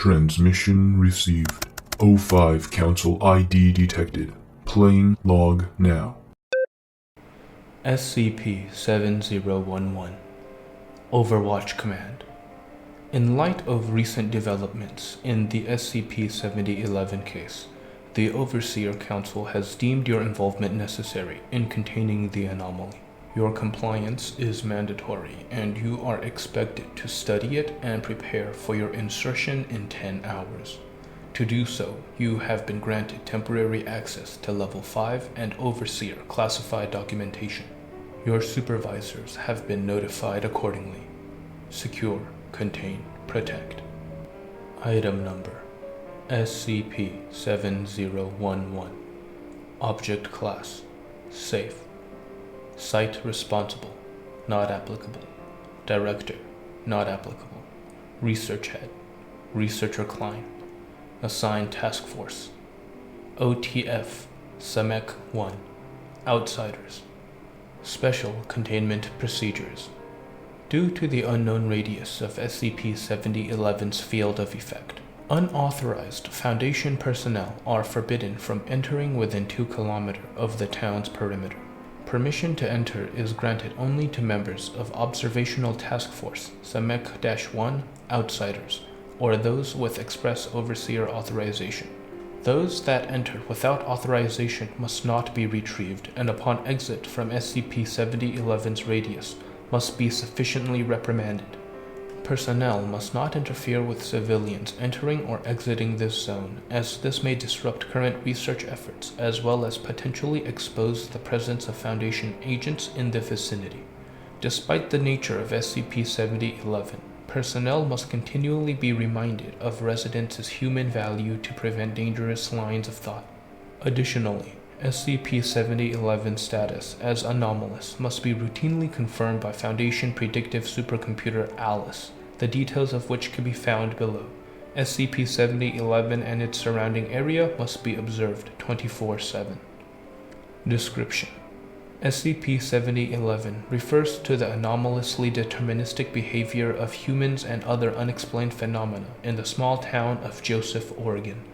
Transmission received. O5 Council ID detected. Playing log now. SCP-7011 Overwatch Command. In light of recent developments in the SCP-7011 case, the Overseer Council has deemed your involvement necessary in containing the anomaly. Your compliance is mandatory, and you are expected to study it and prepare for your insertion in 10 hours. To do so, you have been granted temporary access to Level 5 and Overseer classified documentation. Your supervisors have been notified accordingly. Secure, contain, protect. Item Number SCP-7011 Object Class Safe. Site Responsible Not applicable. Director Not applicable. Research Head Researcher Klein. Assigned Task Force OTF SEMEC-1 Outsiders. Special Containment Procedures. Due to the unknown radius of SCP-7011's field of effect, unauthorized Foundation personnel are forbidden from entering within 2 km of the town's perimeter. Permission to enter is granted only to members of Observational Task Force SEMEC-1 Outsiders, or those with express Overseer authorization. Those that enter without authorization must not be retrieved, and upon exit from SCP-7011's radius must be sufficiently reprimanded. Personnel must not interfere with civilians entering or exiting this zone, as this may disrupt current research efforts as well as potentially expose the presence of Foundation agents in the vicinity. Despite the nature of SCP-7011, personnel must continually be reminded of residents' human value to prevent dangerous lines of thought. Additionally, SCP-7011's status as anomalous must be routinely confirmed by Foundation predictive supercomputer A.L.I.C.E, the details of which can be found below. SCP-7011 and its surrounding area must be observed 24/7. Description: SCP-7011 refers to the anomalously deterministic behavior of humans and other unexplained phenomena in the small town of Joseph, Oregon.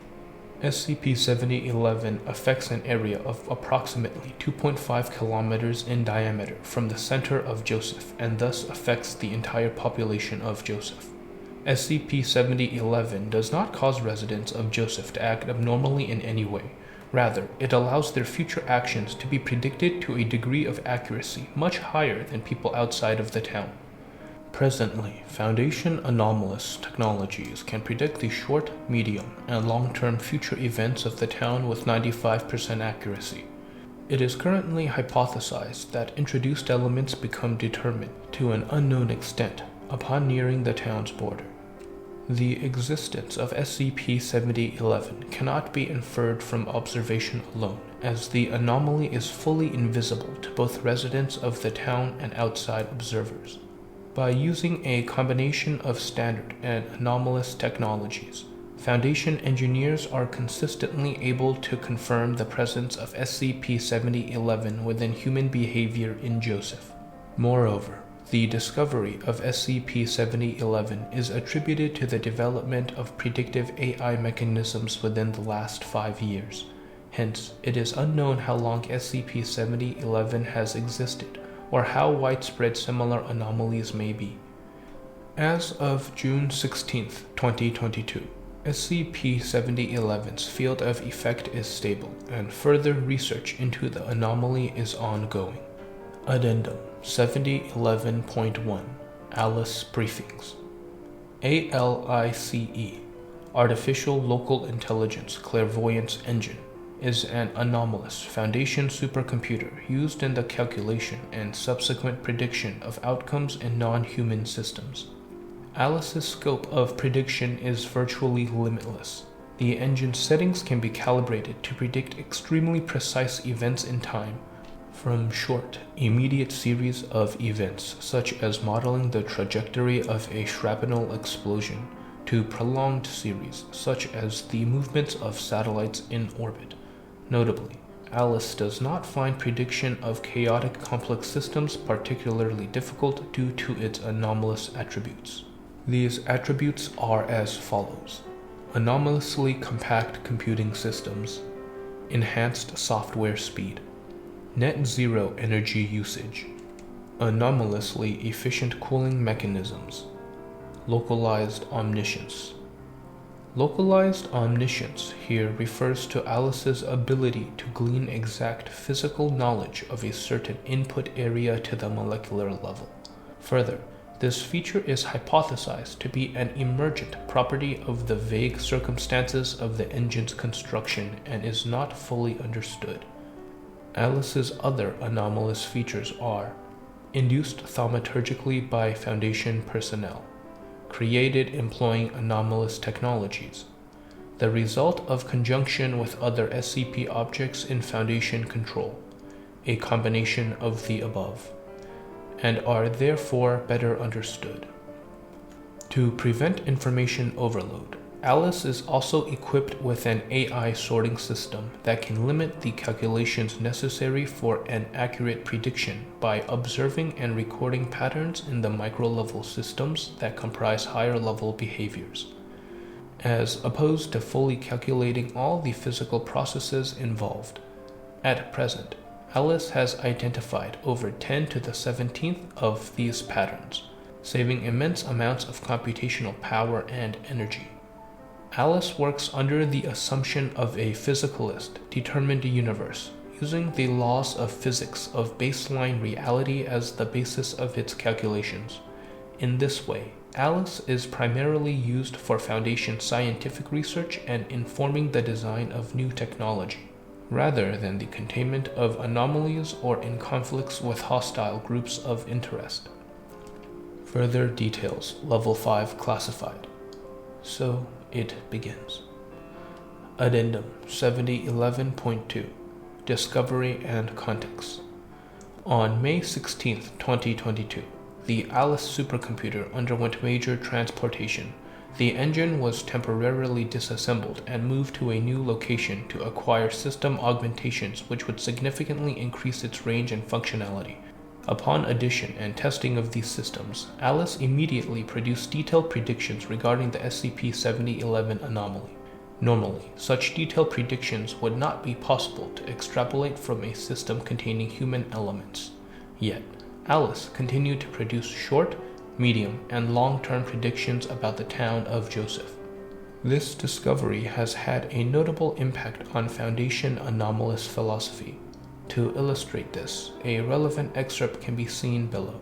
SCP-7011 affects an area of approximately 2.5 kilometers in diameter from the center of Joseph and thus affects the entire population of Joseph. SCP-7011 does not cause residents of Joseph to act abnormally in any way. Rather, it allows their future actions to be predicted to a degree of accuracy much higher than people outside of the town. Presently, Foundation anomalous technologies can predict the short, medium, and long-term future events of the town with 95% accuracy. It is currently hypothesized that introduced elements become determined to an unknown extent upon nearing the town's border. The existence of SCP-7011 cannot be inferred from observation alone, as the anomaly is fully invisible to both residents of the town and outside observers. By using a combination of standard and anomalous technologies, Foundation engineers are consistently able to confirm the presence of SCP-7011 within human behavior in Joseph. Moreover, the discovery of SCP-7011 is attributed to the development of predictive AI mechanisms within the last 5 years. Hence, it is unknown how long SCP-7011 has existed, or how widespread similar anomalies may be. As of June 16, 2022, SCP-7011's field of effect is stable, and further research into the anomaly is ongoing. Addendum 7011.1 A.L.I.C.E Briefings. A.L.I.C.E, Artificial Local Intelligence Clairvoyance Engine, is an anomalous Foundation supercomputer used in the calculation and subsequent prediction of outcomes in non-human systems. A.L.I.C.E's scope of prediction is virtually limitless. The engine's settings can be calibrated to predict extremely precise events in time, from short, immediate series of events such as modeling the trajectory of a shrapnel explosion, to prolonged series such as the movements of satellites in orbit. Notably, A.L.I.C.E does not find prediction of chaotic complex systems particularly difficult due to its anomalous attributes. These attributes are as follows. Anomalously compact computing systems, enhanced software speed, net zero energy usage, anomalously efficient cooling mechanisms, localized omniscience. Localized omniscience here refers to A.L.I.C.E's ability to glean exact physical knowledge of a certain input area to the molecular level. Further, this feature is hypothesized to be an emergent property of the vague circumstances of the engine's construction and is not fully understood. A.L.I.C.E's other anomalous features are induced thaumaturgically by Foundation personnel, created employing anomalous technologies, the result of conjunction with other SCP objects in Foundation control, a combination of the above, and are therefore better understood. To prevent information overload, A.L.I.C.E is also equipped with an AI sorting system that can limit the calculations necessary for an accurate prediction by observing and recording patterns in the micro-level systems that comprise higher-level behaviors, as opposed to fully calculating all the physical processes involved. At present, A.L.I.C.E has identified over 10 to the 17th of these patterns, saving immense amounts of computational power and energy. A.L.I.C.E works under the assumption of a physicalist, determined universe, using the laws of physics of baseline reality as the basis of its calculations. In this way, A.L.I.C.E is primarily used for Foundation scientific research and informing the design of new technology, rather than the containment of anomalies or in conflicts with hostile groups of interest. Further details, Level 5 classified. So it begins. Addendum 7011.2 Discovery and Context. On May 16, 2022, the A.L.I.C.E supercomputer underwent major transportation. The engine was temporarily disassembled and moved to a new location to acquire system augmentations which would significantly increase its range and functionality. Upon addition and testing of these systems, A.L.I.C.E immediately produced detailed predictions regarding the SCP-7011 anomaly. Normally, such detailed predictions would not be possible to extrapolate from a system containing human elements. Yet, A.L.I.C.E continued to produce short, medium, and long-term predictions about the town of Joseph. This discovery has had a notable impact on Foundation anomalous philosophy. To illustrate this, a relevant excerpt can be seen below.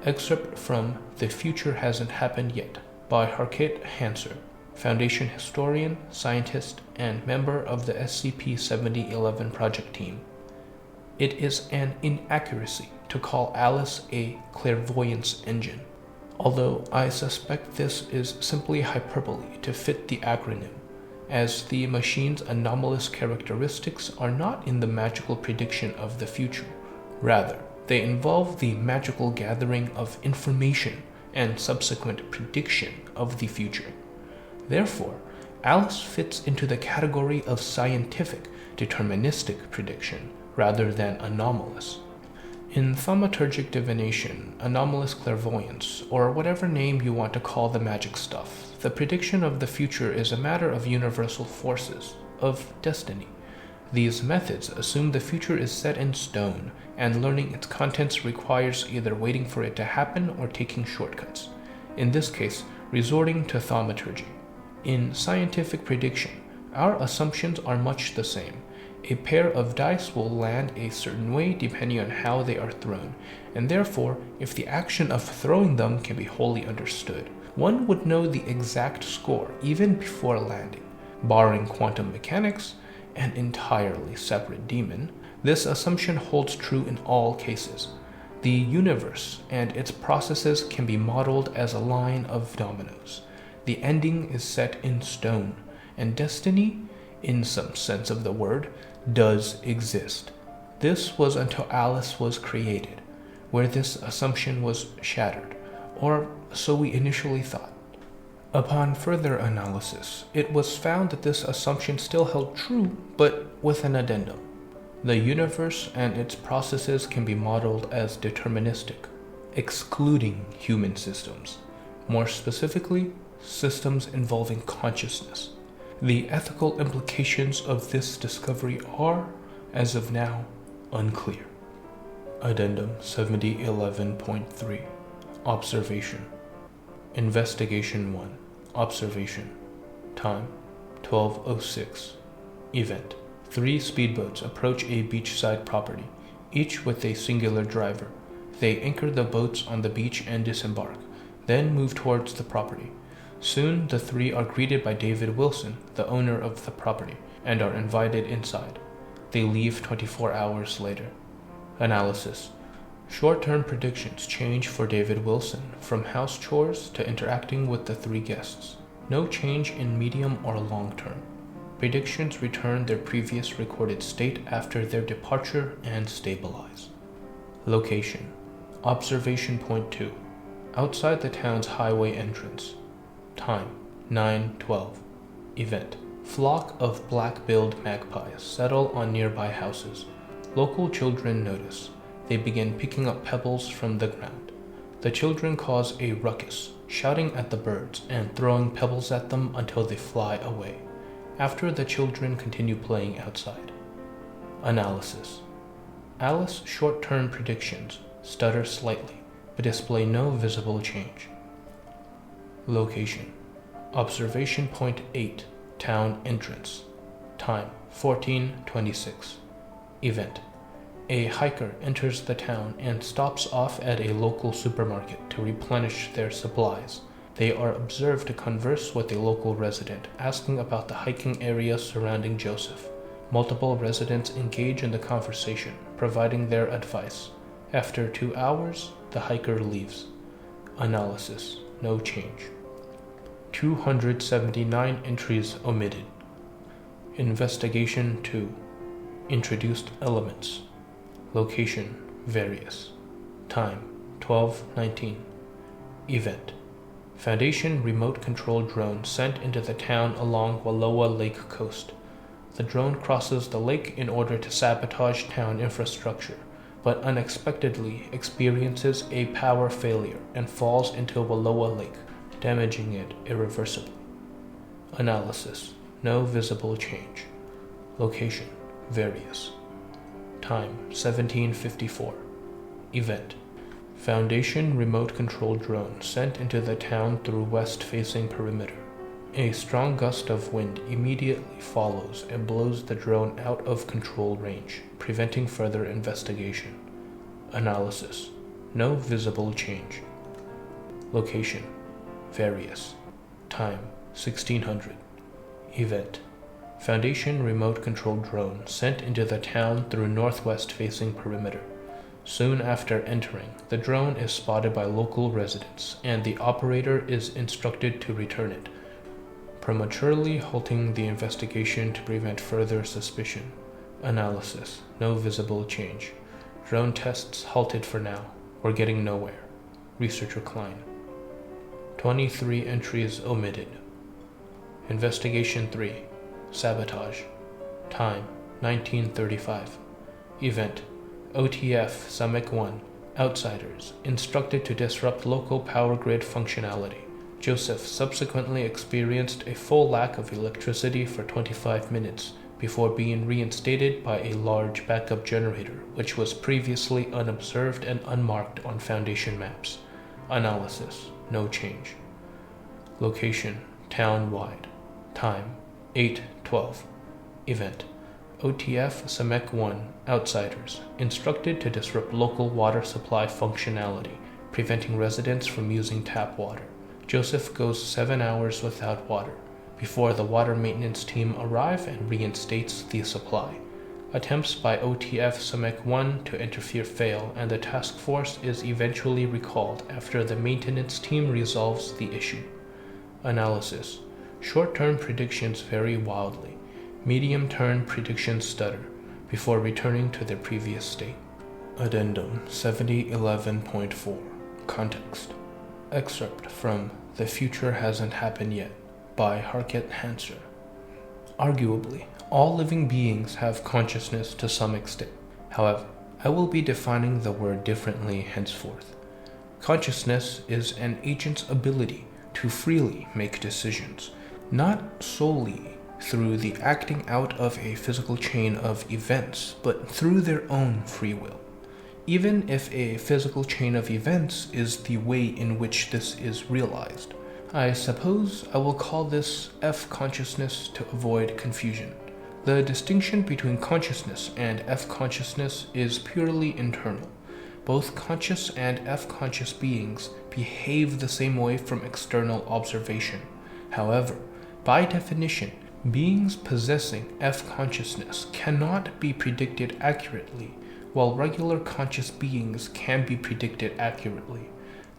Excerpt from The Future Hasn't Happened Yet by Harket Hanser, Foundation historian, scientist, and member of the SCP-7011 project team. It is an inaccuracy to call A.L.I.C.E a clairvoyance engine, although I suspect this is simply hyperbole to fit the acronym, as the machine's anomalous characteristics are not in the magical prediction of the future. Rather, they involve the magical gathering of information and subsequent prediction of the future. Therefore, A.L.I.C.E fits into the category of scientific, deterministic prediction rather than anomalous. In thaumaturgic divination, anomalous clairvoyance, or whatever name you want to call the magic stuff, the prediction of the future is a matter of universal forces, of destiny. These methods assume the future is set in stone, and learning its contents requires either waiting for it to happen or taking shortcuts, in this case, resorting to thaumaturgy. In scientific prediction, our assumptions are much the same. A pair of dice will land a certain way depending on how they are thrown, and therefore, if the action of throwing them can be wholly understood, one would know the exact score even before landing. Barring quantum mechanics, an entirely separate demon, this assumption holds true in all cases. The universe and its processes can be modeled as a line of dominoes. The ending is set in stone, and destiny, in some sense of the word, does exist. This was until A.L.I.C.E was created, where this assumption was shattered, or so we initially thought. Upon further analysis, it was found that this assumption still held true, but with an addendum. The universe and its processes can be modeled as deterministic, excluding human systems, more specifically, systems involving consciousness. The ethical implications of this discovery are, as of now, unclear. Addendum 7011.3 Observation Investigation 1 Observation Time 12:06 Event 3 speedboats approach a beachside property, each with a singular driver. They anchor the boats on the beach and disembark, then move towards the property. Soon the 3 are greeted by David Wilson, the owner of the property, and are invited inside. They leave 24 hours later. Analysis. Short-term predictions change for David Wilson from house chores to interacting with the 3 guests. No change in medium or long-term. Predictions return their previous recorded state after their departure and stabilize. Location. Observation Point 2. Outside the town's highway entrance. Time 9:12. Event. Flock of black-billed magpies settle on nearby houses. Local children notice. They begin picking up pebbles from the ground. The children cause a ruckus, shouting at the birds and throwing pebbles at them until they fly away. After, the children continue playing outside. Analysis. Alice's short-term predictions stutter slightly, but display no visible change. Location. Observation Point 8, Town Entrance. Time 14:26. Event. A hiker enters the town and stops off at a local supermarket to replenish their supplies. They are observed to converse with a local resident, asking about the hiking area surrounding Joseph. Multiple residents engage in the conversation, providing their advice. After 2 hours, the hiker leaves. Analysis. No change. 279 entries omitted. Investigation 2. Introduced elements. Location. Various. Time. 12:19. Event. Foundation remote control drone sent into the town along Wallowa Lake coast. The drone crosses the lake in order to sabotage town infrastructure, but unexpectedly experiences a power failure and falls into Wallowa Lake, damaging it irreversibly. Analysis. No visible change. Location. Various. Time. 17:54. Event. Foundation remote control drone sent into the town through west-facing perimeter. A strong gust of wind immediately follows and blows the drone out of control range, preventing further investigation. Analysis. No visible change. Location. Various. Time. 1600. Event. Foundation remote control drone sent into the town through northwest-facing perimeter. Soon after entering, the drone is spotted by local residents, and the operator is instructed to return it, prematurely halting the investigation to prevent further suspicion. Analysis. No visible change. Drone tests halted for now. We're getting nowhere. Researcher Klein. 23 entries omitted. Investigation 3. Sabotage. Time. 1935. Event. OTF Summit 1. Outsiders. Instructed to disrupt local power grid functionality. Joseph subsequently experienced a full lack of electricity for 25 minutes before being reinstated by a large backup generator, which was previously unobserved and unmarked on Foundation maps. Analysis. No change. Location. Town-wide. Time. 8:12. Event. OTF Samek 1. Outsiders. Instructed to disrupt local water supply functionality, preventing residents from using tap water. Joseph goes 7 hours without water, before the water maintenance team arrive and reinstates the supply. Attempts by OTF Samek 1 to interfere fail, and the task force is eventually recalled after the maintenance team resolves the issue. Analysis. Short-term predictions vary wildly. Medium-term predictions stutter, before returning to their previous state. Addendum 7011.4 Context. Excerpt from The Future Hasn't Happened Yet by Harket Hanser. Arguably, all living beings have consciousness to some extent. However, I will be defining the word differently henceforth. Consciousness is an agent's ability to freely make decisions, not solely through the acting out of a physical chain of events, but through their own free will. Even if a physical chain of events is the way in which this is realized. I suppose I will call this F consciousness to avoid confusion. The distinction between consciousness and F consciousness is purely internal. Both conscious and F conscious beings behave the same way from external observation. However, by definition, beings possessing F consciousness cannot be predicted accurately, while regular conscious beings can be predicted accurately.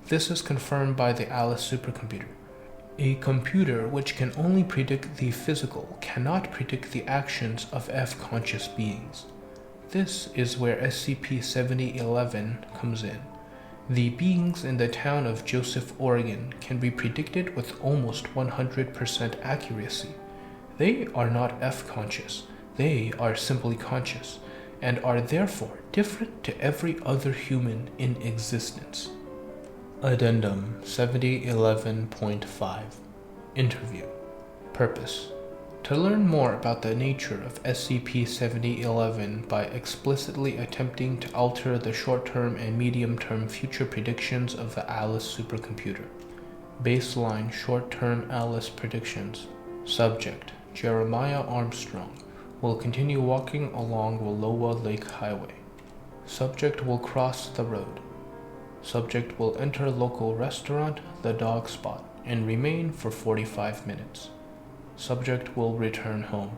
This is confirmed by the A.L.I.C.E supercomputer. A computer which can only predict the physical cannot predict the actions of F conscious beings. This is where SCP-7011 comes in. The beings in the town of Joseph, Oregon can be predicted with almost 100% accuracy. They are not F-conscious, they are simply conscious, and are therefore different to every other human in existence. Addendum 7011.5 Interview. Purpose: to learn more about the nature of SCP-7011 by explicitly attempting to alter the short-term and medium-term future predictions of the A.L.I.C.E supercomputer. Baseline short-term A.L.I.C.E predictions. Subject: Jeremiah Armstrong will continue walking along Wallowa Lake Highway. Subject will cross the road. Subject will enter local restaurant, The Dog Spot, and remain for 45 minutes. Subject will return home.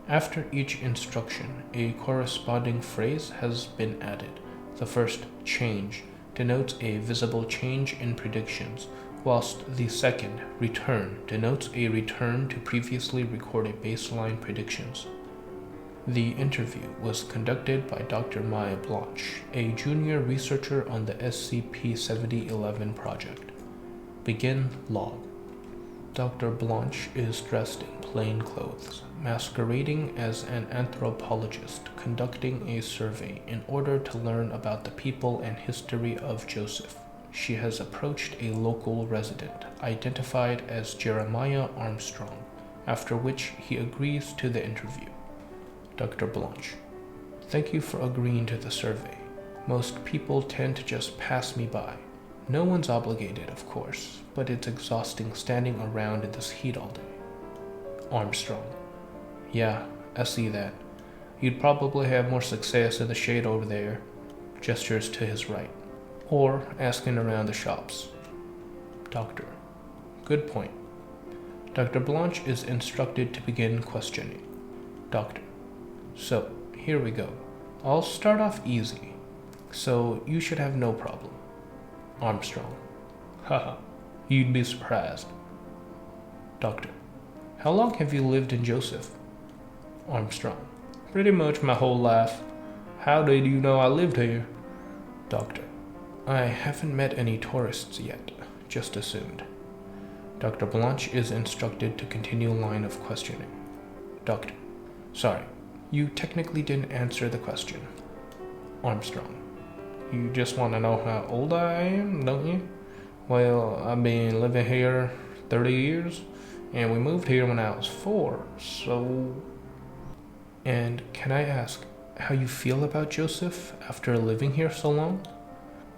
After each instruction, a corresponding phrase has been added. The first, change, denotes a visible change in predictions, whilst the second, return, denotes a return to previously recorded baseline predictions. The interview was conducted by Dr. Maya Blanche, a junior researcher on the SCP-7011 project. Begin log. Dr. Blanche is dressed in plain clothes, masquerading as an anthropologist conducting a survey in order to learn about the people and history of Joseph. She has approached a local resident, identified as Jeremiah Armstrong, after which he agrees to the interview. Dr. Blanche: thank you for agreeing to the survey. Most people tend to just pass me by. No one's obligated, of course, but it's exhausting standing around in this heat all day. Armstrong: yeah, I see that. You'd probably have more success in the shade over there. Gestures to his right. Or asking around the shops. Doctor: good point. Dr. Blanche is instructed to begin questioning. Doctor: so, here we go. I'll start off easy, so you should have no problem. Armstrong: haha, you'd be surprised. Doctor: how long have you lived in Joseph? Armstrong: pretty much my whole life. How did you know I lived here? Doctor: I haven't met any tourists yet, just assumed. Dr. Blanche is instructed to continue line of questioning. Doctor: sorry, you technically didn't answer the question. Armstrong: you just want to know how old I am, don't you? Well, I've been living here 30 years, and we moved here when I was 4, so... And can I ask how you feel about Joseph after living here so long?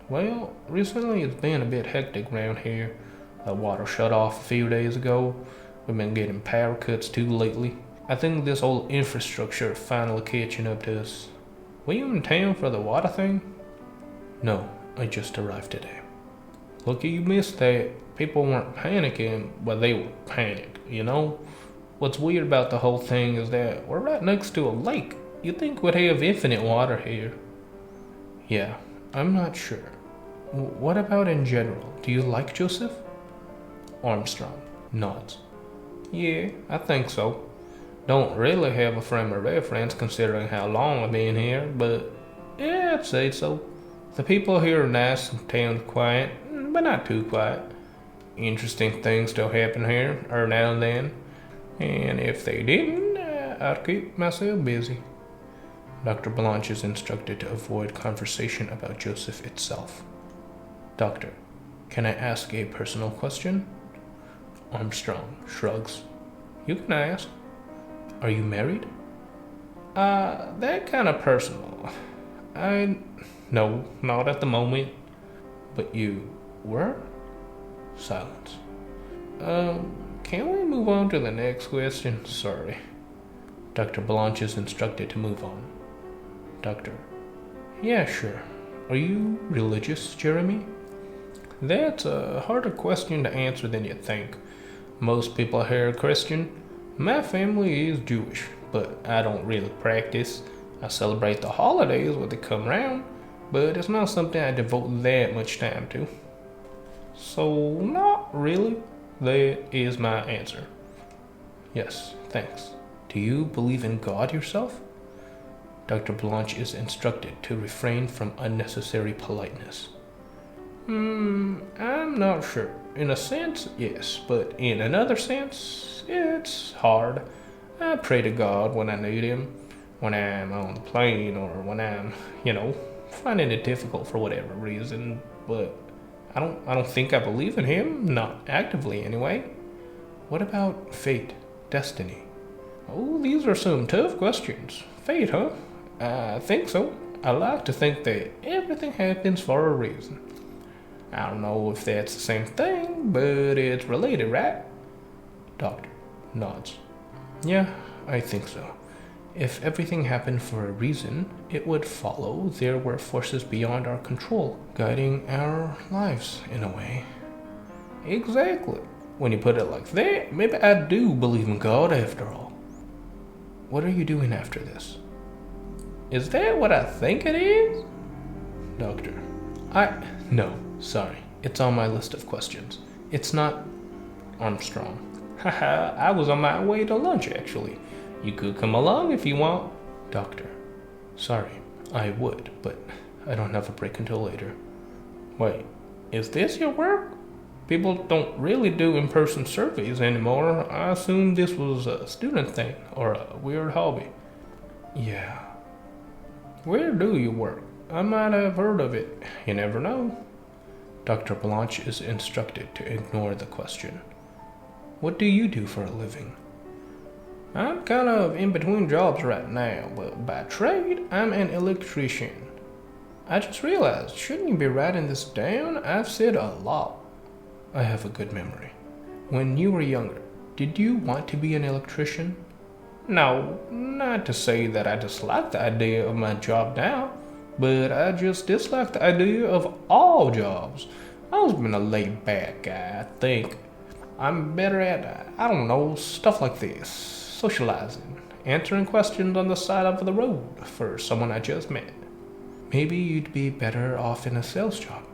Well, recently it's been a bit hectic around here. The water shut off a few days ago. We've been getting power cuts too lately. I think this old infrastructure is finally catching up to us. Were you in town for the water thing? No, I just arrived today. Lucky you missed that. People weren't panicking, but they were panicked, you know? What's weird about the whole thing is that we're right next to a lake. You'd think we'd have infinite water here. Yeah, I'm not sure. What about in general? Do you like Joseph? Armstrong nods. Yeah, I think so. Don't really have a frame of reference considering how long I've been here, but yeah, I'd say so. The people here are nice and town's quiet, but not too quiet. Interesting things still happen here, every now and then. And if they didn't, I'd keep myself busy. Dr. Blanche is instructed to avoid conversation about Joseph itself. Doctor: can I ask a personal question? Armstrong shrugs. You can ask. Are you married? That kind of personal. No, not at the moment. But you were? Silence. Can we move on to the next question? Sorry. Dr. Blanche is instructed to move on. Doctor. Yeah, sure. Are you religious, Jeremy? That's a harder question to answer than you think. Most people here are Christian. My family is Jewish, but I don't really practice. I celebrate the holidays when they come around, but it's not something I devote that much time to. So, not really. That is my answer. Yes, thanks. Do you believe in God yourself? Dr. Blanche is instructed to refrain from unnecessary politeness. I'm not sure. In a sense, yes, but in another sense, it's hard. I pray to God when I need Him, when I'm on the plane, or when I'm, finding it difficult for whatever reason, but I don't think I believe in Him, not actively anyway. What about fate, destiny? Oh, these are some tough questions. Fate, huh? I think so. I like to think that everything happens for a reason. I don't know if that's the same thing, but it's related, right? Doctor nods. Yeah, I think so. If everything happened for a reason, it would follow there were forces beyond our control, guiding our lives in a way. Exactly. When you put it like that, maybe I do believe in God after all. What are you doing after this? Is that what I think it is? Doctor. No, sorry. It's on my list of questions. It's not Armstrong. Haha, I was on my way to lunch actually. You could come along if you want. Doctor. Sorry, I would, but I don't have a break until later. Wait, is this your work? People don't really do in-person surveys anymore. I assume this was a student thing or a weird hobby. Yeah. Where do you work? I might have heard of it. You never know. Dr. Blanche is instructed to ignore the question. What do you do for a living? I'm kind of in between jobs right now, but by trade, I'm an electrician. I just realized, shouldn't you be writing this down? I've said a lot. I have a good memory. When you were younger, did you want to be an electrician? No, not to say that I dislike the idea of my job now, but I just dislike the idea of all jobs. I've always been a laid-back guy, I think. I'm better at, stuff like this. Socializing, answering questions on the side of the road for someone I just met. Maybe you'd be better off in a sales job.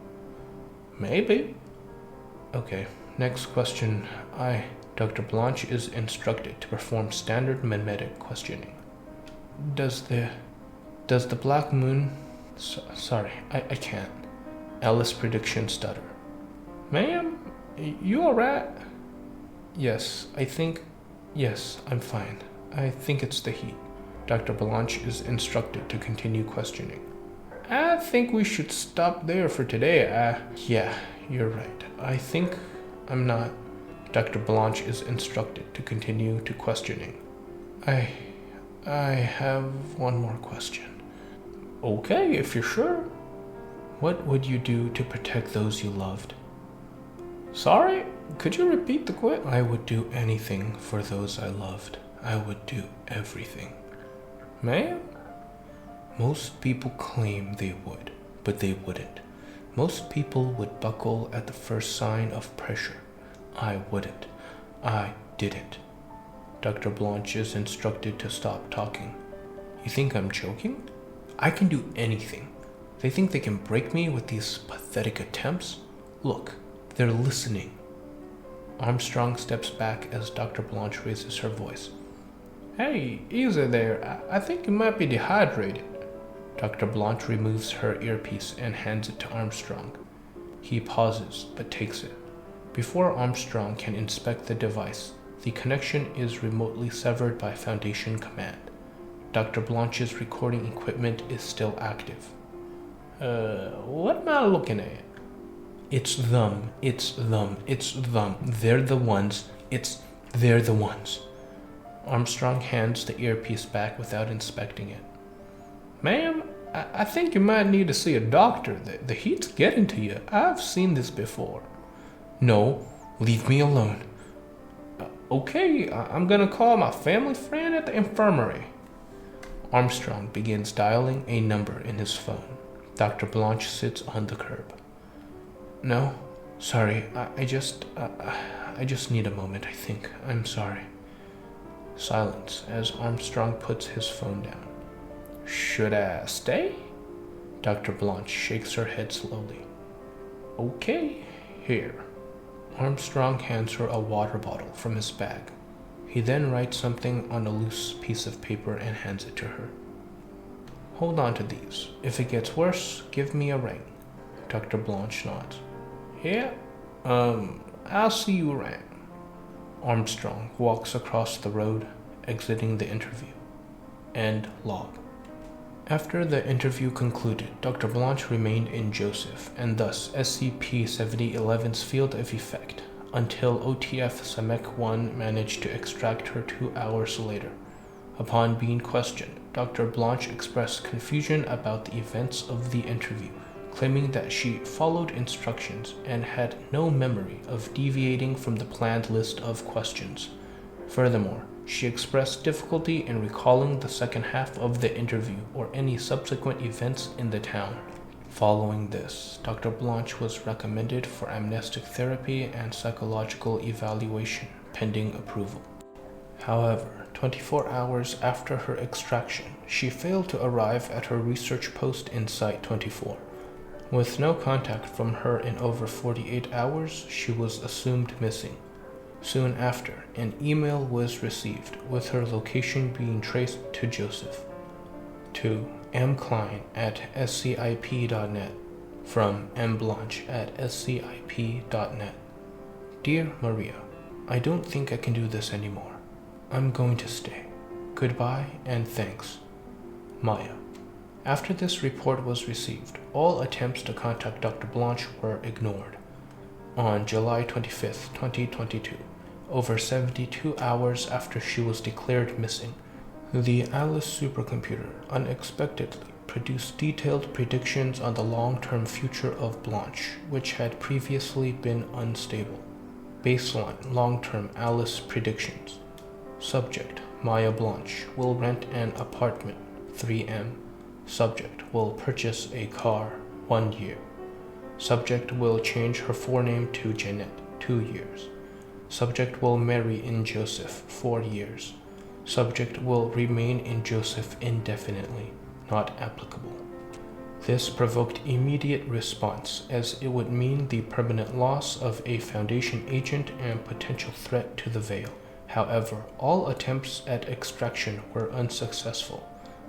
Maybe. Okay, next question. Dr. Blanche is instructed to perform standard mimetic questioning. Does the black moon... Sorry, I can't. Alice prediction stutter. Ma'am, you alright? Yes, I'm fine. I think it's the heat. Dr. Blanche is instructed to continue questioning. I think we should stop there for today. Yeah, you're right. I think I'm not. Dr. Blanche is instructed to continue to questioning. I have one more question. Okay, if you're sure. What would you do to protect those you loved? Sorry, could you repeat the question? I would do anything for those I loved. I would do everything. Ma'am? Most people claim they would, but they wouldn't. Most people would buckle at the first sign of pressure. I wouldn't. I didn't. Dr. Blanche is instructed to stop talking. You think I'm joking? I can do anything. They think they can break me with these pathetic attempts? Look, they're listening. Armstrong steps back as Dr. Blanche raises her voice. Hey, easy there. I think you might be dehydrated. Dr. Blanche removes her earpiece and hands it to Armstrong. He pauses, but takes it. Before Armstrong can inspect the device, the connection is remotely severed by Foundation command. Dr. Blanche's recording equipment is still active. What am I looking at? It's them. They're the ones. They're the ones. Armstrong hands the earpiece back without inspecting it. Ma'am, I think you might need to see a doctor. The heat's getting to you. I've seen this before. No, leave me alone. Okay, I'm gonna call my family friend at the infirmary. Armstrong begins dialing a number in his phone. Dr. Blanche sits on the curb. No, sorry, I just need a moment, I think. I'm sorry. Silence as Armstrong puts his phone down. Should I stay? Dr. Blanche shakes her head slowly. Okay, here. Armstrong hands her a water bottle from his bag. He then writes something on a loose piece of paper and hands it to her. Hold on to these. If it gets worse, give me a ring. Dr. Blanche nods. Yeah, I'll see you around. Armstrong walks across the road, exiting the interview. End log. After the interview concluded, Dr. Blanche remained in Joseph, and thus SCP-7011's field of effect, until OTF-SCP-7011 managed to extract her 2 hours later. Upon being questioned, Dr. Blanche expressed confusion about the events of the interview, claiming that she followed instructions and had no memory of deviating from the planned list of questions. Furthermore, she expressed difficulty in recalling the second half of the interview or any subsequent events in the town. Following this, Dr. Blanche was recommended for amnestic therapy and psychological evaluation, pending approval. However, 24 hours after her extraction, she failed to arrive at her research post in Site-24. With no contact from her in over 48 hours, she was assumed missing. Soon after, an email was received, with her location being traced to Joseph. To M. Klein at scip.net from M. Blanche at scip.net. Dear Maria, I don't think I can do this anymore. I'm going to stay. Goodbye and thanks. Maya. After this report was received, all attempts to contact Dr. Blanche were ignored. On July 25, 2022, over 72 hours after she was declared missing, the A.L.I.C.E supercomputer unexpectedly produced detailed predictions on the long-term future of Blanche, which had previously been unstable. Baseline long-term A.L.I.C.E predictions. Subject, Maya Blanche, will rent an apartment, 3M. Subject will purchase a car, 1 year. Subject will change her forename to Jeanette, 2 years. Subject will marry in Joseph, 4 years. Subject will remain in Joseph indefinitely, not applicable. This provoked immediate response, as it would mean the permanent loss of a Foundation agent and potential threat to the Veil. However, all attempts at extraction were unsuccessful.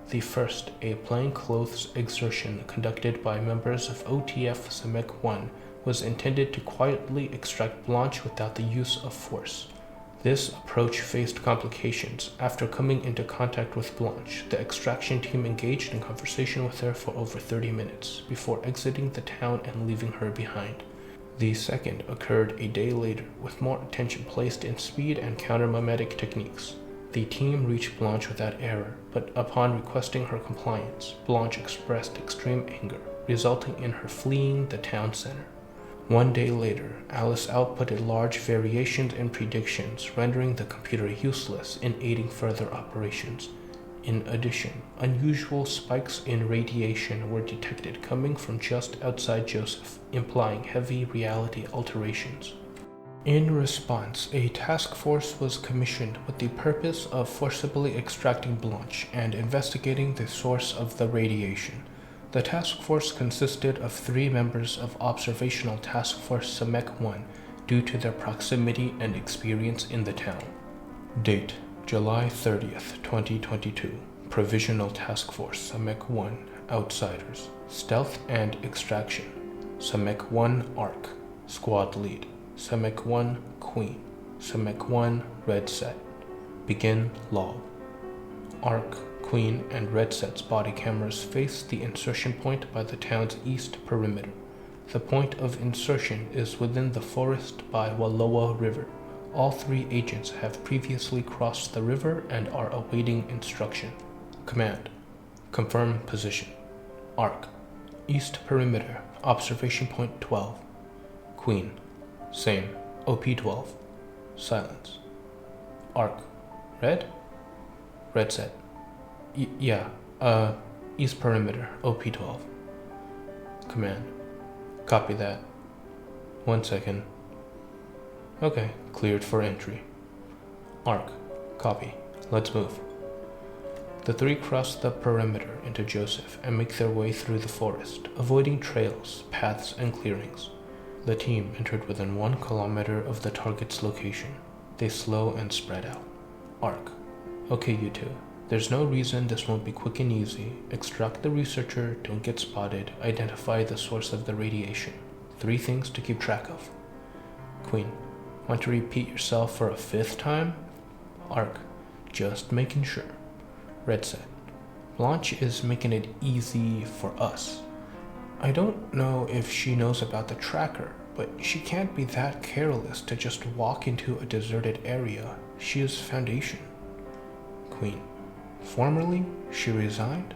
The first, a plainclothes exertion conducted by members of OTF-SCP-7011, was intended to quietly extract Blanche without the use of force. This approach faced complications. After coming into contact with Blanche, the extraction team engaged in conversation with her for over 30 minutes, before exiting the town and leaving her behind. The second occurred a day later, with more attention placed in speed and counter-mimetic techniques. The team reached Blanche without error, but upon requesting her compliance, Blanche expressed extreme anger, resulting in her fleeing the town center. 1 day later, Alice outputted large variations in predictions, rendering the computer useless in aiding further operations. In addition, unusual spikes in radiation were detected coming from just outside Joseph, implying heavy reality alterations. In response, a task force was commissioned with the purpose of forcibly extracting Blanche and investigating the source of the radiation. The task force consisted of 3 members of Observational Task Force SCP-7011 due to their proximity and experience in the town. Date: July 30th, 2022. Provisional Task Force SCP-7011 Outsiders. Stealth and Extraction. SCP-7011 ARC. Squad Lead. SCP-7011 Queen. SCP-7011 Red Set. Begin log. ARC, Queen, and Red Set's body cameras face the insertion point by the town's east perimeter. The point of insertion is within the forest by Wallowa River, All 3 agents have previously crossed the river and are awaiting instruction. Command. Confirm position. ARC. East perimeter. Observation point 12. Queen. Same. OP-12. Silence. ARC. Red? Red said. Yeah. East perimeter. OP-12. Command. Copy that. 1 second. Okay, cleared for entry. ARC. Copy. Let's move. The 3 cross the perimeter into Joseph and make their way through the forest, avoiding trails, paths, and clearings. The team entered within 1 kilometer of the target's location. They slow and spread out. ARC. Okay, you two. There's no reason this won't be quick and easy. Extract the researcher, don't get spotted, identify the source of the radiation. 3 things to keep track of. Queen. Want to repeat yourself for a 5th time? ARC. Just making sure. Red said. Blanche is making it easy for us. I don't know if she knows about the tracker, but she can't be that careless to just walk into a deserted area. She is Foundation. Queen. Formerly, she resigned?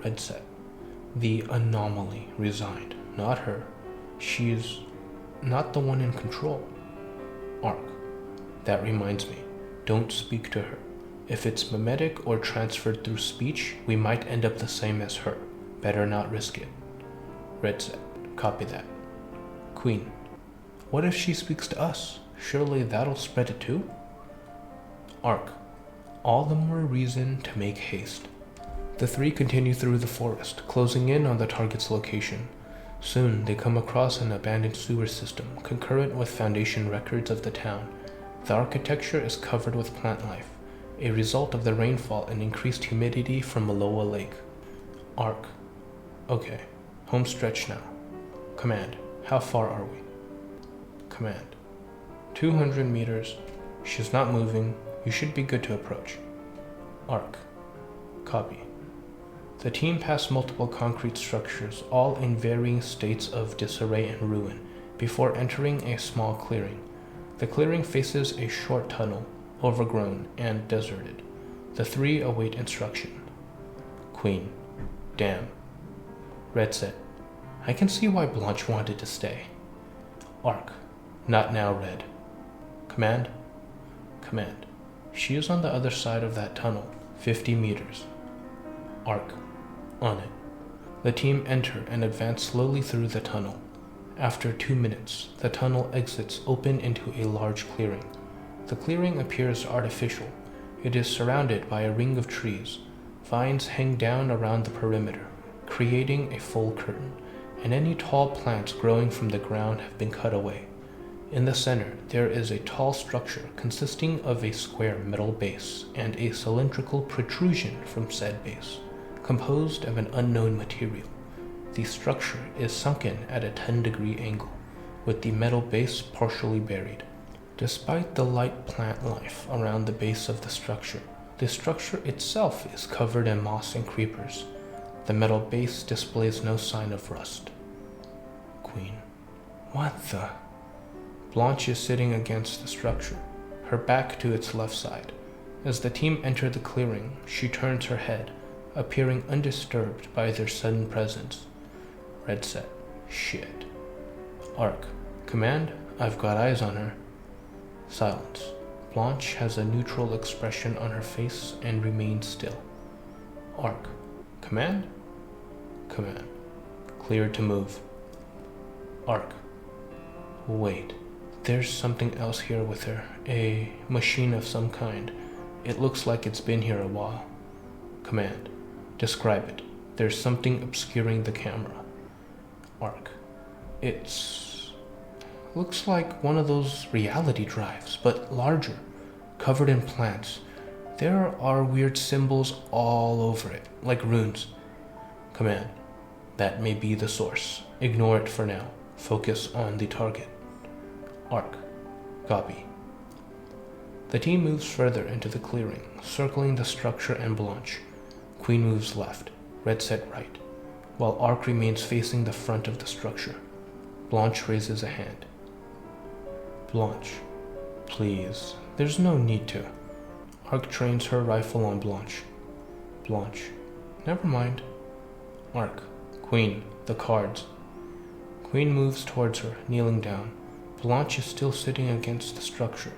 Red said. The anomaly resigned, not her. She's not the one in control. ARC. That reminds me. Don't speak to her. If it's mimetic or transferred through speech, we might end up the same as her. Better not risk it. Red said. Copy that. Queen. What if she speaks to us? Surely that'll spread it too? ARC. All the more reason to make haste. The 3 continue through the forest, closing in on the target's location. Soon they come across an abandoned sewer system, concurrent with Foundation records of the town. The architecture is covered with plant life, a result of the rainfall and increased humidity from below a lake. ARC. Okay, home stretch now. Command. How far are we? Command. 200 meters. She's not moving. You should be good to approach. ARC. Copy. The team passed multiple concrete structures, all in varying states of disarray and ruin, before entering a small clearing. The clearing faces a short tunnel, overgrown and deserted. The 3 await instruction. Queen. Damn. Red said. I can see why Blanche wanted to stay. ARC. Not now, Red. Command. Command. She is on the other side of that tunnel, 50 meters. ARC. On it. The team enter and advance slowly through the tunnel. After 2 minutes, the tunnel exits open into a large clearing. The clearing appears artificial. It is surrounded by a ring of trees. Vines hang down around the perimeter, creating a full curtain, and any tall plants growing from the ground have been cut away. In the center, there is a tall structure consisting of a square metal base and a cylindrical protrusion from said base, composed of an unknown material. The structure is sunken at a 10-degree angle, with the metal base partially buried. Despite the light plant life around the base of the structure itself is covered in moss and creepers. The metal base displays no sign of rust. Queen. What the? Blanche is sitting against the structure, her back to its left side. As the team enter the clearing, she turns her head, appearing undisturbed by their sudden presence. Red said. Shit. ARC. Command, I've got eyes on her. Silence. Blanche has a neutral expression on her face and remains still. ARC. Command? Command. Cleared to move. ARC. Wait. There's something else here with her. A machine of some kind. It looks like it's been here a while. Command. Describe it. There's something obscuring the camera. ARC. Looks like one of those reality drives, but larger, covered in plants. There are weird symbols all over it, like runes. Command. That may be the source. Ignore it for now. Focus on the target. ARC. Copy. The team moves further into the clearing, circling the structure and Blanche. Queen moves left, Red set right, while ARC remains facing the front of the structure. Blanche raises a hand. Blanche. Please, there's no need to. Arc trains her rifle on Blanche. Blanche. Never mind. Arc. Queen. The cards. Queen moves towards her, kneeling down. Blanche is still sitting against the structure.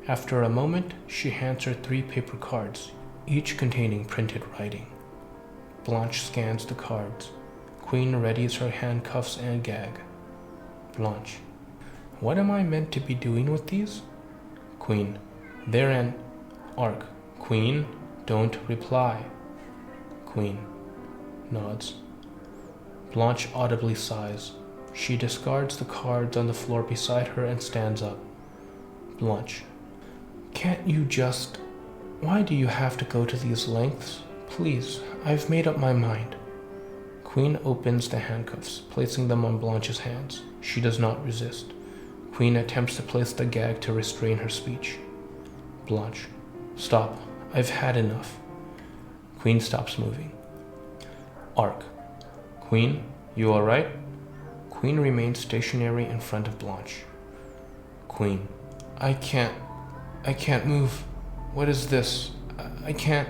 After a moment, she hands her 3 paper cards, each containing printed writing. Blanche scans the cards. Queen readies her handcuffs and gag. Blanche. What am I meant to be doing with these? Queen. They're an... Arc. Queen, don't reply. Queen. Nods. Blanche audibly sighs. She discards the cards on the floor beside her and stands up. Blanche. Can't you just... Why do you have to go to these lengths? Please, I've made up my mind. Queen opens the handcuffs, placing them on Blanche's hands. She does not resist. Queen attempts to place the gag to restrain her speech. Blanche. Stop. I've had enough. Queen stops moving. Arc. Queen, you alright? Queen remains stationary in front of Blanche. Queen. I can't move. What is this? I can't...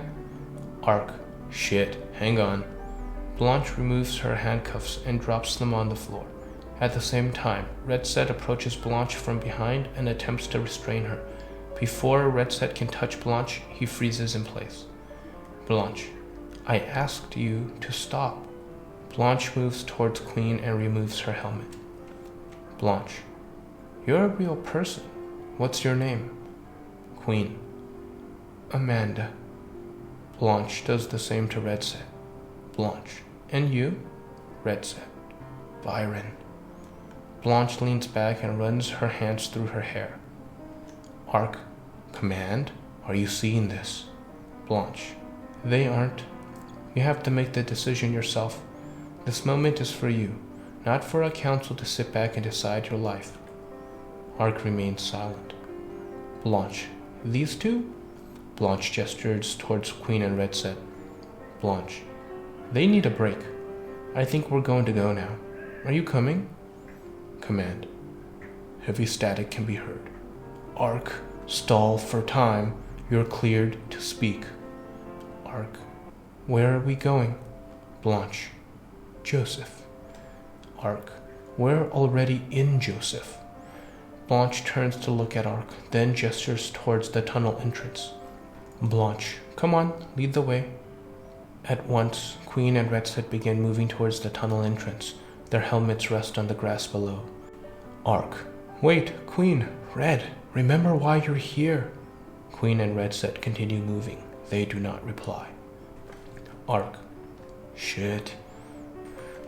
Arc. Shit. Hang on. Blanche removes her handcuffs and drops them on the floor. At the same time, Red Set approaches Blanche from behind and attempts to restrain her. Before Red Set can touch Blanche, he freezes in place. Blanche. I asked you to stop. Blanche moves towards Queen and removes her helmet. Blanche. You're a real person. What's your name? Queen. Amanda. Blanche does the same to Red Set. Blanche. And you? Red Set. Byron. Blanche leans back and runs her hands through her hair. Arc. Command? Are you seeing this? Blanche. They aren't. You have to make the decision yourself. This moment is for you, not for a council to sit back and decide your life. Arc remains silent. Blanche. These two? Blanche gestures towards Queen and Red Set. Blanche. They need a break. I think we're going to go now. Are you coming? Command. Heavy static can be heard. Arc. Stall for time. You're cleared to speak. Arc. Where are we going? Blanche. Joseph. Arc. We're already in Joseph. Blanche turns to look at Arc, then gestures towards the tunnel entrance. Blanche. Come on, lead the way. At once, Queen and Red Set begin moving towards the tunnel entrance. Their helmets rest on the grass below. Arc. Wait, Queen, Red, remember why you're here. Queen and Red Set continue moving. They do not reply. Arc. Shit.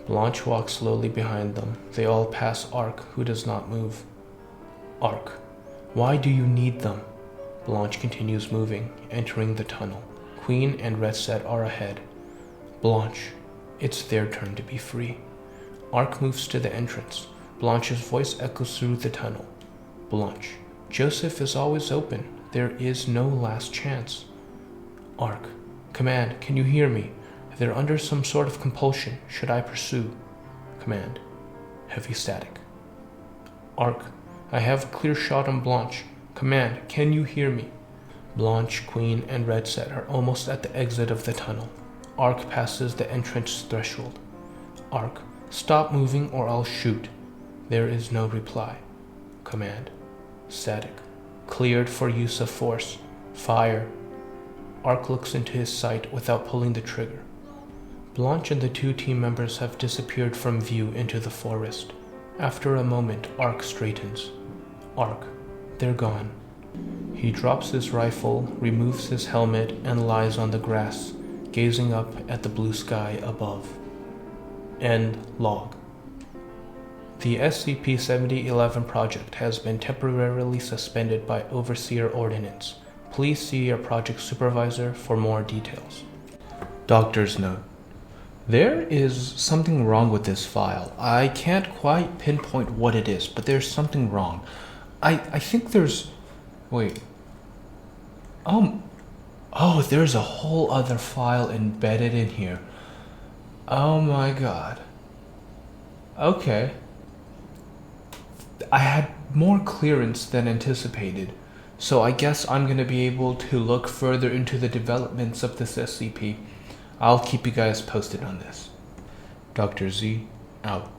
Blanche walks slowly behind them. They all pass Arc, who does not move. Arc. Why do you need them? Blanche continues moving, entering the tunnel. Queen and Red Set are ahead. Blanche. It's their turn to be free. Arc moves to the entrance. Blanche's voice echoes through the tunnel. Blanche. Joseph is always open. There is no last chance. Arc. Command, can you hear me? They're under some sort of compulsion. Should I pursue? Command. Heavy static. Arc. I have a clear shot on Blanche. Command, can you hear me? Blanche, Queen, and Red Set are almost at the exit of the tunnel. Arc passes the entrance threshold. Arc. Stop moving or I'll shoot. There is no reply. Command. Static. Cleared for use of force. Fire. Arc looks into his sight without pulling the trigger. Blanche and the 2 team members have disappeared from view into the forest. After a moment, Arc straightens. Arc. They're gone. He drops his rifle, removes his helmet, and lies on the grass, gazing up at the blue sky above. End log. The SCP-7011 project has been temporarily suspended by Overseer Ordinance. Please see your project supervisor for more details. Doctor's note. There is something wrong with this file. I can't quite pinpoint what it is, but there's something wrong. I think there's... Wait. Oh, there's a whole other file embedded in here. Oh my god. Okay. I had more clearance than anticipated. So I guess I'm going to be able to look further into the developments of this SCP. I'll keep you guys posted on this. Dr. Z, out.